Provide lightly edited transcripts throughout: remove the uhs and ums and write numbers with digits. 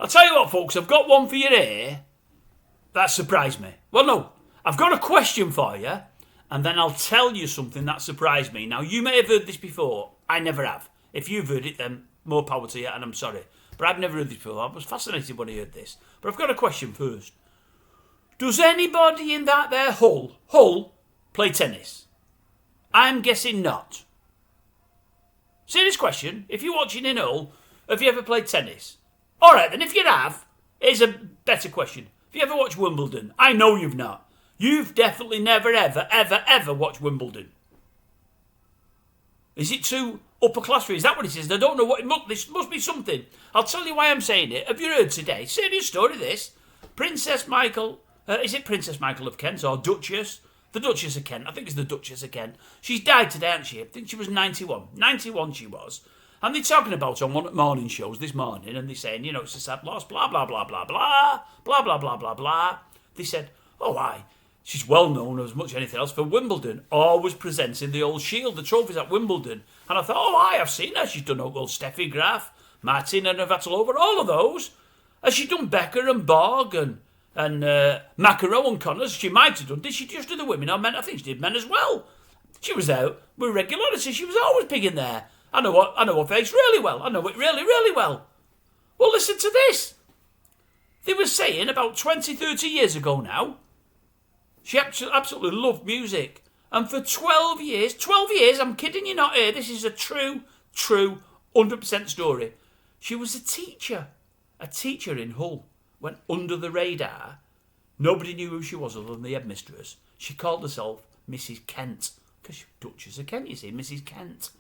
I'll tell you what, folks, I've got one for you here that surprised me. Well, no, I've got a question for you, and then I'll tell you something that surprised me. Now, you may have heard this before. I never have. If you've heard it, then more power to you, and I'm sorry. But I've never heard this before. I was fascinated when I heard this. But I've got a question first. Does anybody in that there Hull, play tennis? I'm guessing not. Serious question. If you're watching in Hull, have you ever played tennis? All right, then if you have, here's a better question. Have you ever watched Wimbledon? I know you've not. You've definitely never, ever watched Wimbledon. Is it too upper class for you? Is that what it is? I don't know what this must be something. I'll tell you why I'm saying it. Have you heard today? Serious story, this. Princess Michael, is it Princess Michael of Kent or Duchess? The Duchess of Kent. I think it's the Duchess of Kent. She's died today, hasn't she? I think she was 91. 91 she was. And they're talking about her on one of the morning shows this morning, and they're saying, you know, it's a sad loss, blah, blah, blah, blah, blah, blah, blah, blah, blah, blah. They said, oh, aye, she's well known as much as anything else for Wimbledon, always presenting the old shield, the trophies at Wimbledon. And I thought, oh, aye, I've seen her. She's done old Steffi Graf, Martina Navratilova, all of those. Has she done Becker and Borg and McEnroe and Connors? She might have done. Did she just do the women or men? I think she did men as well. She was out with regularity. She was always big in there. I know her face really well. I know it really, really well. Well, listen to this. They were saying about 20, 30 years ago now, she absolutely loved music. And for 12 years, I'm kidding you not here, this is a true, 100% story. She was a teacher in Hull. Went under the radar. Nobody knew who she was other than the headmistress. She called herself Mrs. Kent. Because she was Duchess of Kent, you see, Mrs. Kent.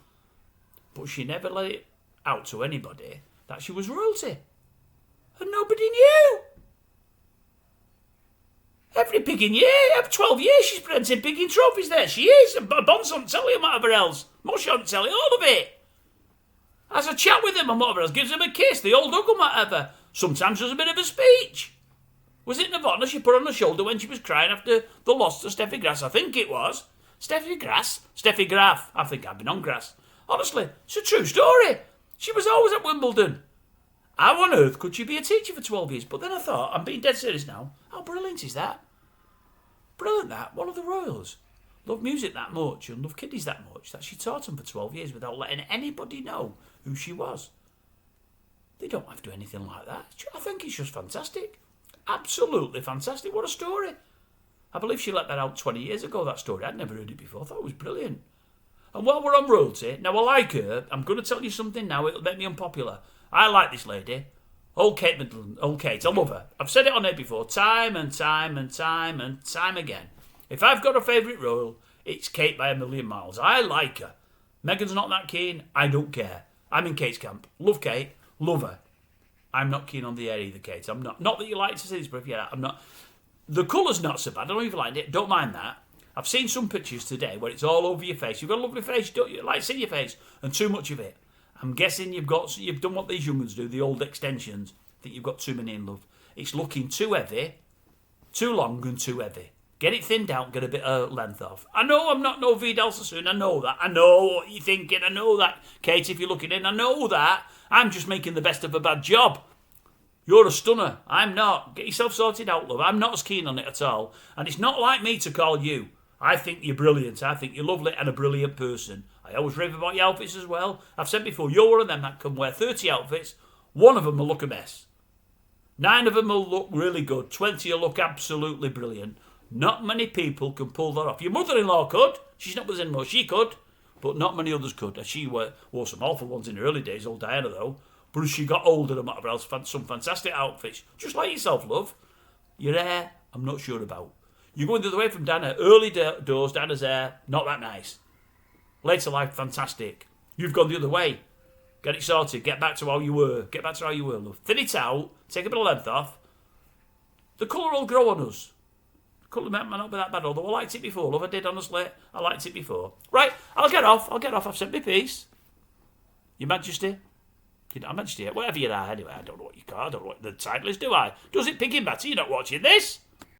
But she never let it out to anybody that she was royalty. And nobody knew. Every pigging year, every 12 years, she's presenting pigging trophies there. She is. And Bonds on telly and whatever else. Mush on telly, all of it. Has a chat with him and whatever else. Gives him a kiss, the old hug and whatever. Sometimes does a bit of a speech. Was it Nirvana she put on her shoulder when she was crying after the loss to Steffi Graf? I think it was. Steffi Graf. I think I've been on grass. Honestly, it's a true story. She was always at Wimbledon. How on earth could she be a teacher for 12 years? But then I thought, I'm being dead serious now, how brilliant is that? Brilliant that. One of the royals loved music that much and loved kiddies that much that she taught them for 12 years without letting anybody know who she was. They don't have to do anything like that. I think it's just fantastic. Absolutely fantastic. What a story. I believe she let that out 20 years ago, that story. I'd never heard it before. I thought it was brilliant. And while we're on royalty, now I like her. I'm going to tell you something now. It'll make me unpopular. I like this lady. Old Kate Middleton. Old Kate. I love her. I've said it on here before. Time and time again. If I've got a favourite royal, it's Kate by a million miles. I like her. Meghan's not that keen. I don't care. I'm in Kate's camp. Love Kate. Love her. I'm not keen on the hair either, Kate. I'm not. Not that you like to see this, but yeah, I'm not. The colour's not so bad. I don't know if you like it. Don't mind that. I've seen some pictures today where it's all over your face. You've got a lovely face, don't you? Like seeing your face, and too much of it. I'm guessing you've done what these young ones do, the old extensions. I think you've got too many in, love. It's looking too heavy, too long and too heavy. Get it thinned out, get a bit of length off. I know I'm not no Vidal Sassoon. I know that. I know what you're thinking. I know that, Kate, if you're looking in. I know that. I'm just making the best of a bad job. You're a stunner. I'm not. Get yourself sorted out, love. I'm not as keen on it at all. And it's not like me to call you. I think you're brilliant. I think you're lovely and a brilliant person. I always rave about your outfits as well. I've said before, you're one of them that can wear 30 outfits. One of them will look a mess. 9 of them will look really good. 20 will look absolutely brilliant. Not many people can pull that off. Your mother-in-law could. She's not with us anymore. She could. But not many others could. She wore some awful ones in her early days, old Diana though. But as she got older and whatever else, some fantastic outfits. Just like yourself, love. Your hair, I'm not sure about. You're going the other way from Dana. Early doors, Dana's hair, not that nice. Later life, fantastic. You've gone the other way. Get it sorted. Get back to how you were. Get back to how you were, love. Thin it out. Take a bit of length off. The colour will grow on us. The colour might not be that bad, although I liked it before, love. I did, honestly. I liked it before. Right, I'll get off. I've said my piece. Your Majesty. Your Majesty, whatever you are, anyway. I don't know what you call. I don't know what the title is, do I? Does it pig in batter? You're not watching this.